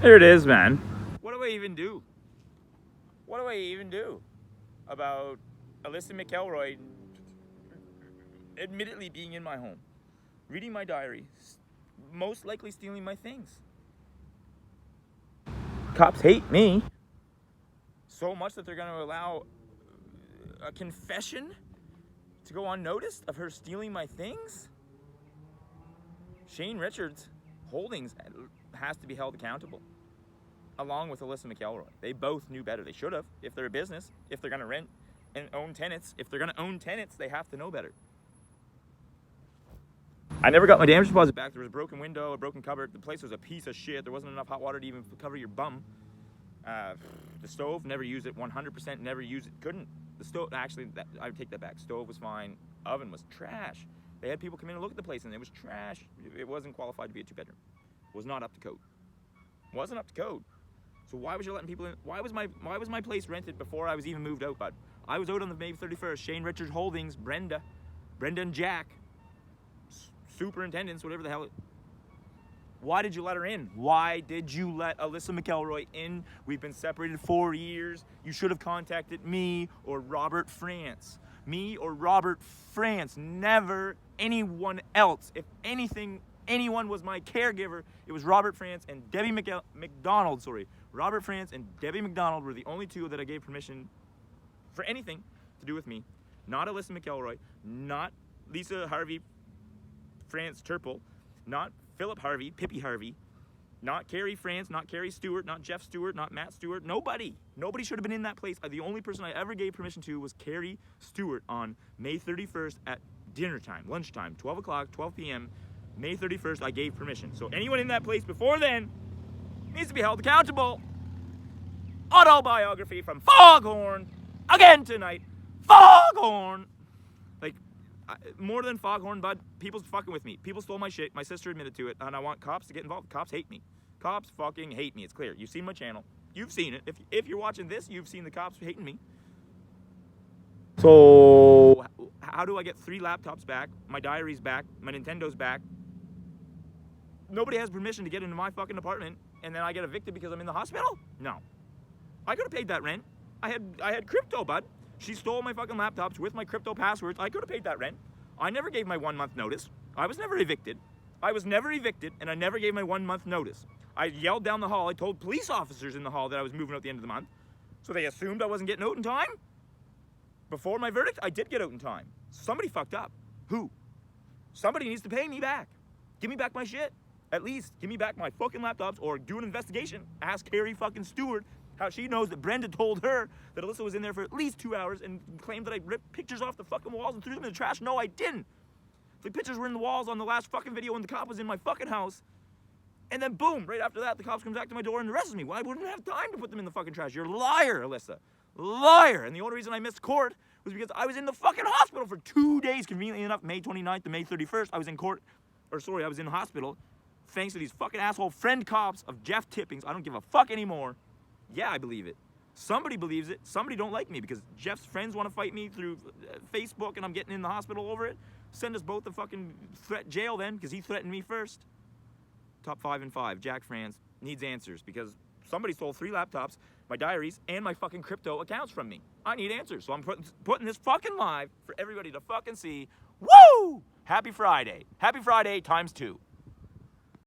Here it is, man. What do I even do? What do I even do about Alyssa McElroy admittedly being in my home, reading my diary, most likely stealing my things? Cops hate me so much that they're going to allow a confession to go unnoticed of her stealing my things? Shane Richards Holdings has to be held accountable, along with Alyssa McElroy. They both knew better. They should have. If they're a business, if they're going to rent and own tenants, they have to know better. I never got my damage deposit back. There was a broken window, a broken cupboard. The place was a piece of shit. There wasn't enough hot water to even cover your bum. The stove, never used it. 100% never used it. Couldn't. The stove, actually, I take that back. Stove was fine. Oven was trash. They had people come in and look at the place, and it was trash. It wasn't qualified to be a two-bedroom. Was not up to code. Wasn't up to code. So why was you letting people in? Why was my place rented before I was even moved out, bud? I was out on the May 31st. Shane Richards Holdings, Brenda and Jack, superintendents, whatever the hell. Why did you let her in? Why did you let Alyssa McElroy in? We've been separated 4 years. You should have contacted me or Robert France. Me or Robert France. Never anyone else. If anyone was my caregiver, it was Robert France and Debbie McDonald. Robert France and Debbie McDonald were the only two that I gave permission for anything to do with me. Not Alyssa McElroy, not Lisa Harvey France Turple, not Philip Harvey, Pippi Harvey, not Carrie France, not Carrie Stewart, not Jeff Stewart, not Matt Stewart. Nobody should have been in that place. The only person I ever gave permission to was Carrie Stewart on May 31st at dinner time, lunchtime, 12 o'clock, 12 p.m., May 31st, I gave permission. So anyone in that place before then needs to be held accountable. Autobiography from Foghorn, again tonight. Foghorn! Like, more than Foghorn, bud, people's fucking with me. People stole my shit, my sister admitted to it, and I want cops to get involved. Cops hate me. Cops fucking hate me, it's clear. You've seen my channel. You've seen it. If you're watching this, you've seen the cops hating me. So, how do I get 3 laptops back, my diaries back, my Nintendo's back? Nobody has permission to get into my fucking apartment, and then I get evicted because I'm in the hospital? No. I could have paid that rent. I had crypto, bud. She stole my fucking laptops with my crypto passwords. I could have paid that rent. I never gave my 1 month notice. I was never evicted. And I never gave my 1 month notice. I yelled down the hall. I told police officers in the hall that I was moving out at the end of the month. So they assumed I wasn't getting out in time? Before my verdict, I did get out in time. Somebody fucked up. Who? Somebody needs to pay me back. Give me back my shit. At least give me back my fucking laptops or do an investigation. Ask Carrie fucking Stewart how she knows that Brenda told her that Alyssa was in there for at least 2 hours and claimed that I ripped pictures off the fucking walls and threw them in the trash. No, I didn't. The pictures were in the walls on the last fucking video when the cop was in my fucking house. And then boom, right after that, the cops comes back to my door and arrests me. Well, I wouldn't have time to put them in the fucking trash. You're a liar, Alyssa. Liar. And the only reason I missed court was because I was in the fucking hospital for 2 days. Conveniently enough, May 29th to May 31st, I was in hospital. Thanks to these fucking asshole friend cops of Jeff Tippings. I don't give a fuck anymore. Yeah, I believe it. Somebody believes it. Somebody don't like me because Jeff's friends want to fight me through Facebook and I'm getting in the hospital over it. Send us both to fucking jail then because he threatened me first. Top 5 and 5. Jack France needs answers because somebody stole 3 laptops, my diaries, and my fucking crypto accounts from me. I need answers. So I'm putting this fucking live for everybody to fucking see. Woo! Happy Friday. Happy Friday times 2.